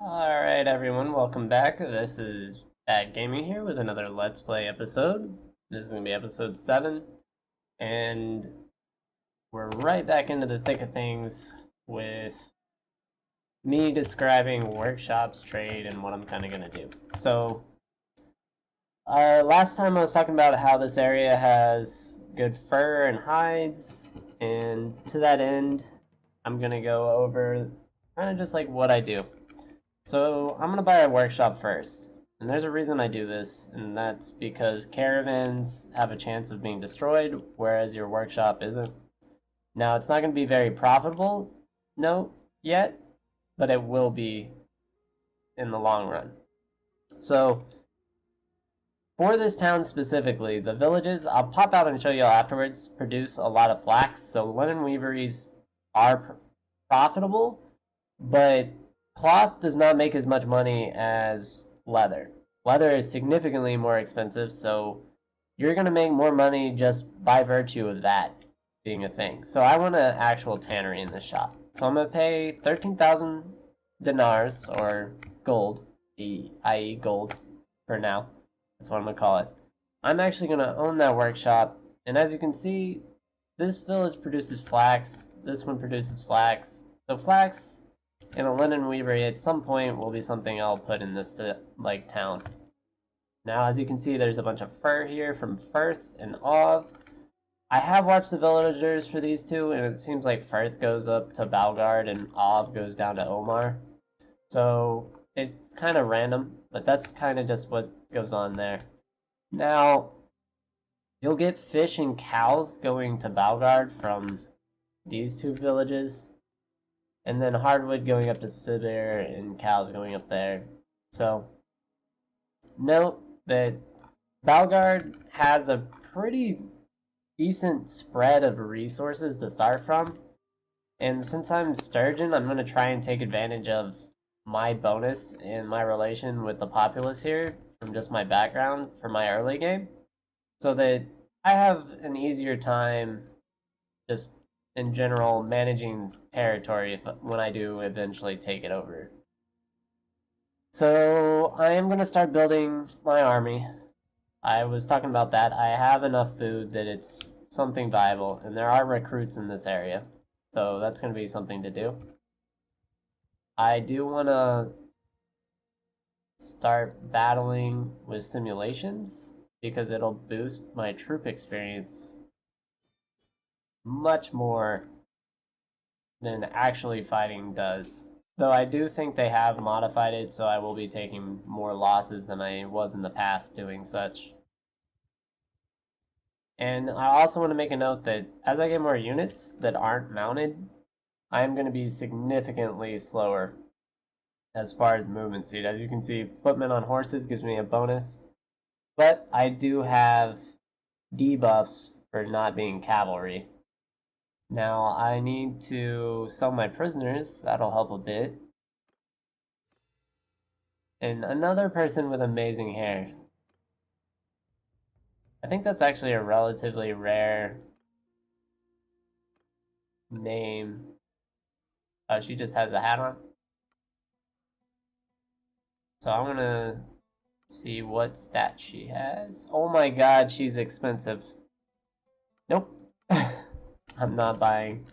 Alright everyone, welcome back. This is Bad Gaming here with another Let's Play episode. This is going to be episode 7, and we're right back into the thick of things with me describing workshops, trade, and what I'm kind of going to do. So, last time I was talking about how this area has good fur and hides, and to that end, I'm going to go over kind of just like what I do. So I'm going to buy a workshop first. And there's a reason I do this, and that's because caravans have a chance of being destroyed, whereas your workshop isn't. Now, it's not going to be very profitable, no, yet, but it will be in the long run. So, for this town specifically, the villages, I'll pop out and show you all afterwards, produce a lot of flax, so linen weaveries are profitable, but cloth does not make as much money as leather. Leather is significantly more expensive, so you're going to make more money just by virtue of that being a thing. So I want an actual tannery in this shop. So I'm going to pay 13,000 dinars, or gold, i.e. gold, for now. That's what I'm going to call it. I'm actually going to own that workshop, and as you can see, this village produces flax, this one produces flax. So flax and a linen weavery at some point will be something I'll put in this like town. Now, as you can see, there's a bunch of fur here from Firth and Ov. I have watched the villagers for these two, and it seems like Firth goes up to Balgard and Ov goes down to Omar. So it's kind of random, but that's kind of just what goes on there. Now, you'll get fish and cows going to Balgard from these two villages, and then hardwood going up to Sibir and cows going up there. So, note that Balgard has a pretty decent spread of resources to start from. And since I'm Sturgeon, I'm going to try and take advantage of my bonus and my relation with the populace here from just my background for my early game, so that I have an easier time just in general managing territory when I do eventually take it over. So I am going to start building my army. I was talking about that. I have enough food that it's something viable, and there are recruits in this area, so that's going to be something to do. I do want to start battling with simulations because it'll boost my troop experience much more than actually fighting does. Though I do think they have modified it, so I will be taking more losses than I was in the past doing such. And I also want to make a note that as I get more units that aren't mounted, I am going to be significantly slower as far as movement speed. As you can see, footmen on horses gives me a bonus, but I do have debuffs for not being cavalry. Now, I need to sell my prisoners. That'll help a bit. And another person with amazing hair. I think that's actually a relatively rare name. Oh, she just has a hat on. So I want to see what stat she has. Oh my god, she's expensive. Nope. I'm not buying.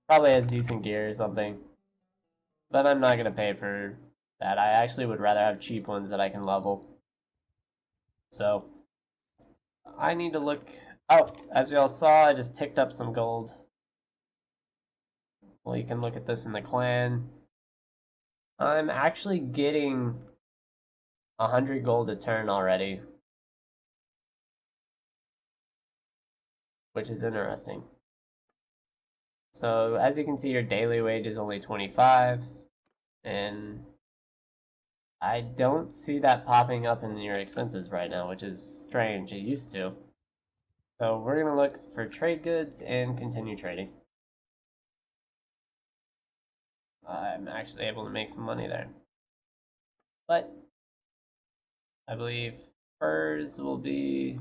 Probably has decent gear or something. But I'm not going to pay for that. I actually would rather have cheap ones that I can level. So, I need to look. Oh, as you all saw, I just ticked up some gold. Well, you can look at this in the clan. I'm actually getting 100 gold a turn already, which is interesting. So, as you can see, your daily wage is only 25, and I don't see that popping up in your expenses right now, which is strange. It used to. So we're going to look for trade goods and continue trading. I'm actually able to make some money there. But I believe furs will be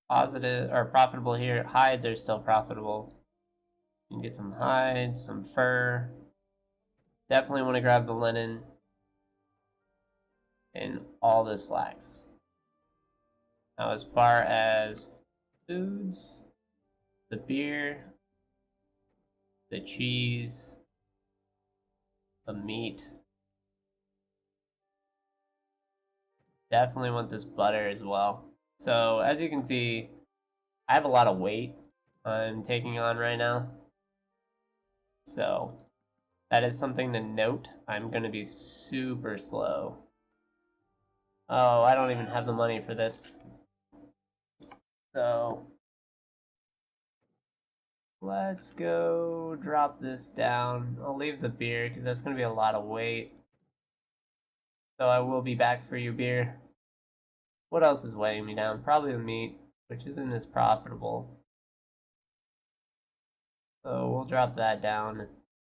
positive or profitable here. Hides are still profitable. You can get some hides, some fur. Definitely want to grab the linen. in all this flax. Now, as far as foods, the beer, the cheese, the meat. Definitely want this butter as well. So, as you can see, I have a lot of weight I'm taking on right now. So, that is something to note. I'm going to be super slow. Oh, I don't even have the money for this. So, let's go drop this down. I'll leave the beer because that's going to be a lot of weight. So I will be back for you, beer. What else is weighing me down? Probably the meat, which isn't as profitable. So we'll drop that down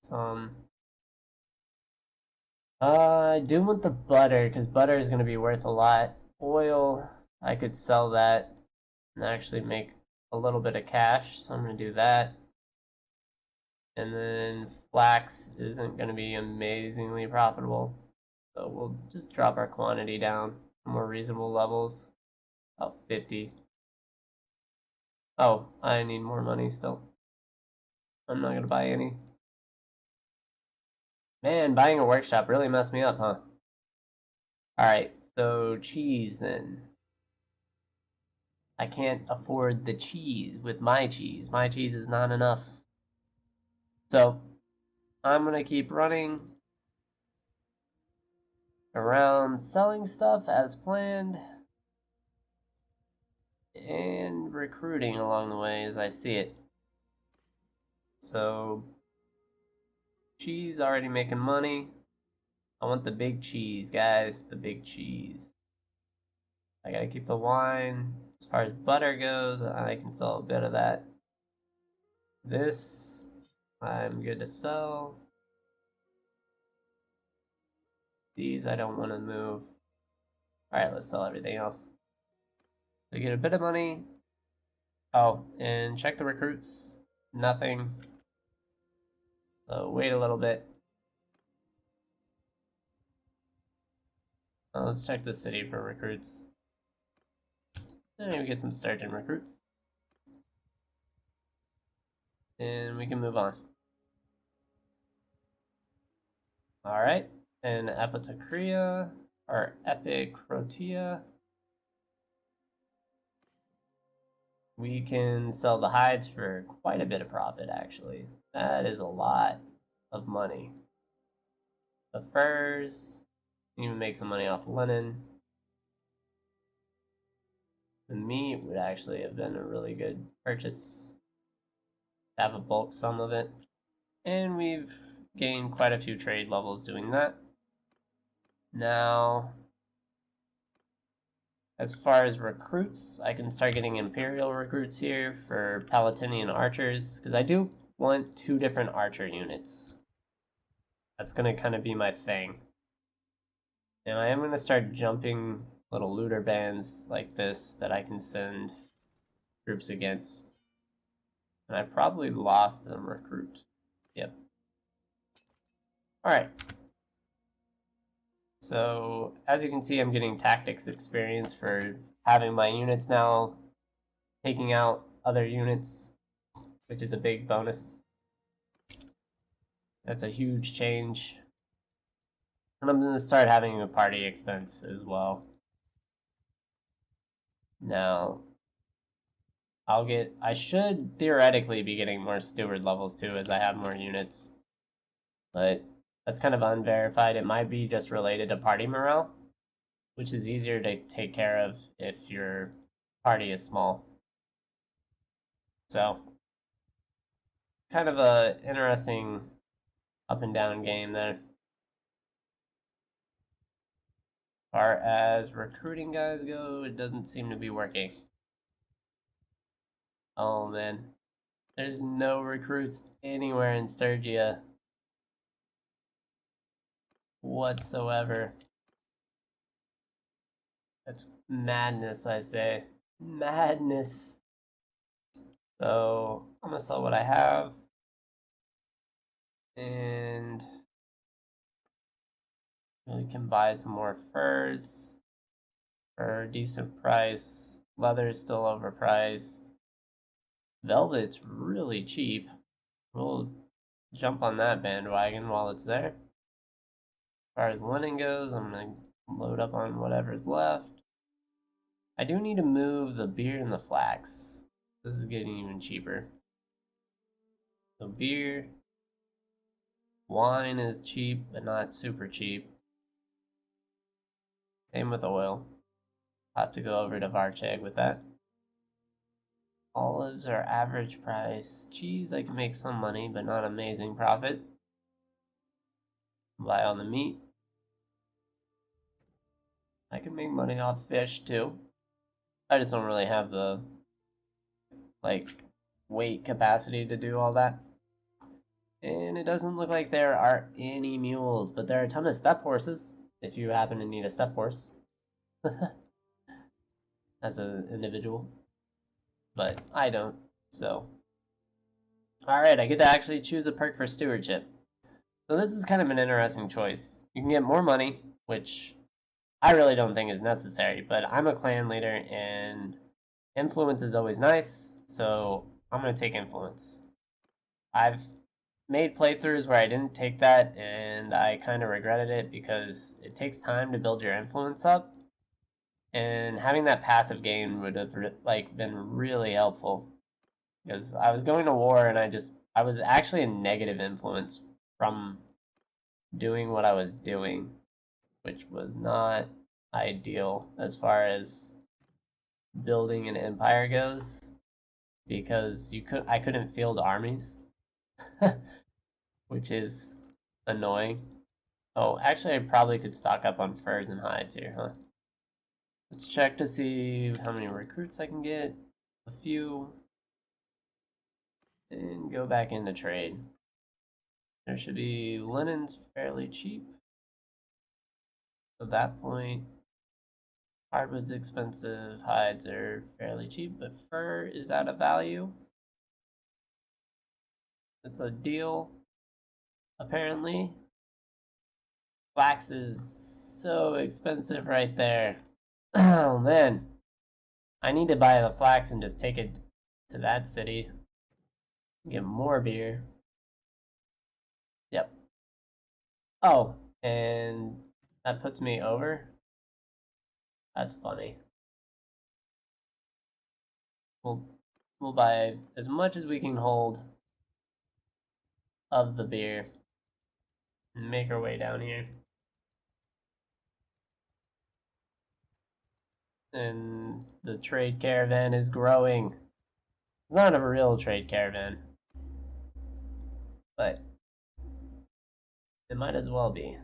some. I do want the butter, because butter is going to be worth a lot. Oil, I could sell that and actually make a little bit of cash, so I'm going to do that. And then flax isn't going to be amazingly profitable, so we'll just drop our quantity down to more reasonable levels, about 50. Oh, I need more money still. I'm not going to buy any. Man, buying a workshop really messed me up, huh? Alright, so cheese then. I can't afford the cheese with my cheese. My cheese is not enough. So, I'm gonna keep running around selling stuff as planned and recruiting along the way as I see it. So, cheese already making money. I want the big cheese, guys, the big cheese. I gotta keep the wine. As far as butter goes, I can sell a bit of that. This, I'm good to sell. These I don't want to move. Alright, let's sell everything else. We get a bit of money. Oh, and check the recruits. Nothing. So wait a little bit. Let's check the city for recruits. And maybe get some sturgeon recruits. And we can move on. Alright, and Apotacria, or Epicrotia. We can sell the hides for quite a bit of profit, actually. That is a lot of money. The furs, even make some money off linen. The meat would actually have been a really good purchase. Have a bulk sum of it. And we've gained quite a few trade levels doing that. Now, as far as recruits, I can start getting Imperial recruits here for Palatinian archers, because I do want 2 different archer units. That's going to kind of be my thing. And I am going to start jumping little looter bands like this that I can send groups against. And I probably lost a recruit. Yep. Alright. So, as you can see, I'm getting tactics experience for having my units now taking out other units, which is a big bonus. That's a huge change. And I'm going to start having a party expense as well. Now, I should theoretically be getting more steward levels too as I have more units. But that's kind of unverified. It might be just related to party morale, which is easier to take care of if your party is small. So, kind of a interesting up and down game there. As far as recruiting guys go, it doesn't seem to be working. Oh man, there's no recruits anywhere in Sturgia whatsoever. That's madness, I say. Madness. So, I'm gonna sell what I have. And We can buy some more furs for a decent price. Leather is still overpriced. Velvet's really cheap. We'll jump on that bandwagon while it's there. As far as linen goes, I'm going to load up on whatever's left. I do need to move the beer and the flax. This is getting even cheaper. So beer, wine is cheap, but not super cheap. Same with oil. I'll have to go over to Varcheg with that. Olives are average price. Cheese, I can make some money, but not amazing profit. Buy on the meat. I can make money off fish too. I just don't really have the weight capacity to do all that. And it doesn't look like there are any mules, but there are a ton of steppe horses if you happen to need a steppe horse as an individual. But I don't, so. Alright, I get to actually choose a perk for stewardship. So this is kind of an interesting choice. You can get more money, which I really don't think is necessary, but I'm a clan leader and influence is always nice, so I'm going to take influence. I've made playthroughs where I didn't take that and I kind of regretted it because it takes time to build your influence up, and having that passive gain would have been really helpful, because I was going to war and I was actually a negative influence from doing what I was doing, which was not ideal as far as building an empire goes, because I couldn't field armies, which is annoying. Oh, actually I probably could stock up on furs and hides here, huh? Let's check to see how many recruits I can get. A few. And go back into trade. There should be linens fairly cheap. At that point, hardwood's expensive, hides are fairly cheap, but fur is out of value. It's a deal, apparently. Flax is so expensive right there. Oh man, I need to buy the flax and just take it to that city. Get more beer. Yep. Oh, and that puts me over? That's funny. We'll buy as much as we can hold of the beer and make our way down here. And the trade caravan is growing. It's not a real trade caravan, but it might as well be.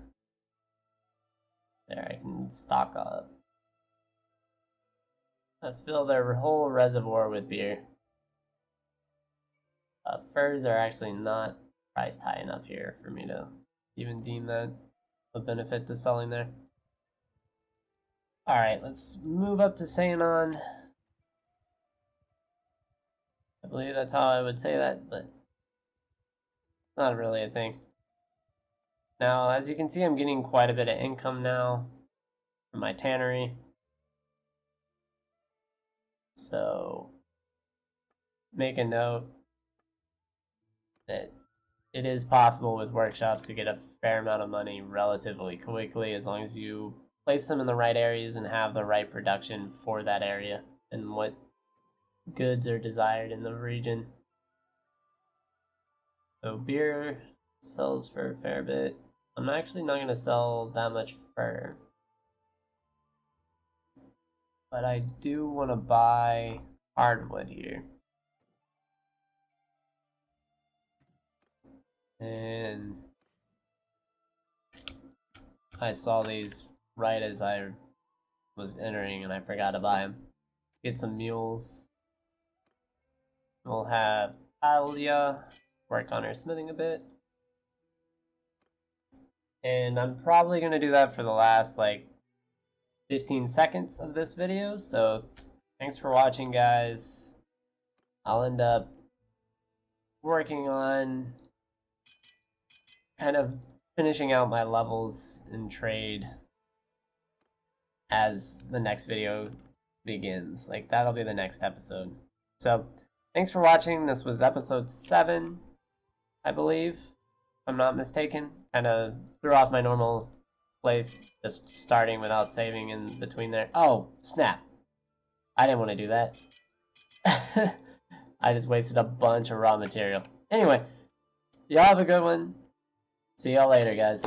There, I can stock up. I fill their whole reservoir with beer. Furs are actually not priced high enough here for me to even deem that a benefit to selling there. Alright, let's move up to Seanon. I believe that's how I would say that, but not really a thing. Now, as you can see, I'm getting quite a bit of income now from my tannery. So, make a note that it is possible with workshops to get a fair amount of money relatively quickly, as long as you place them in the right areas and have the right production for that area and what goods are desired in the region. So beer sells for a fair bit. I'm actually not going to sell that much fur, but I do want to buy hardwood here. And I saw these right as I was entering and I forgot to buy them. Get some mules. We'll have Alia work on her smithing a bit. And I'm probably going to do that for the last 15 seconds of this video. So thanks for watching, guys. I'll end up working on kind of finishing out my levels in trade as the next video begins. Like, that'll be the next episode. So, thanks for watching. This was episode 7, I believe, if I'm not mistaken. Kind of threw off my normal play, just starting without saving in between there. Oh, snap. I didn't want to do that. I just wasted a bunch of raw material. Anyway, y'all have a good one. See y'all later, guys.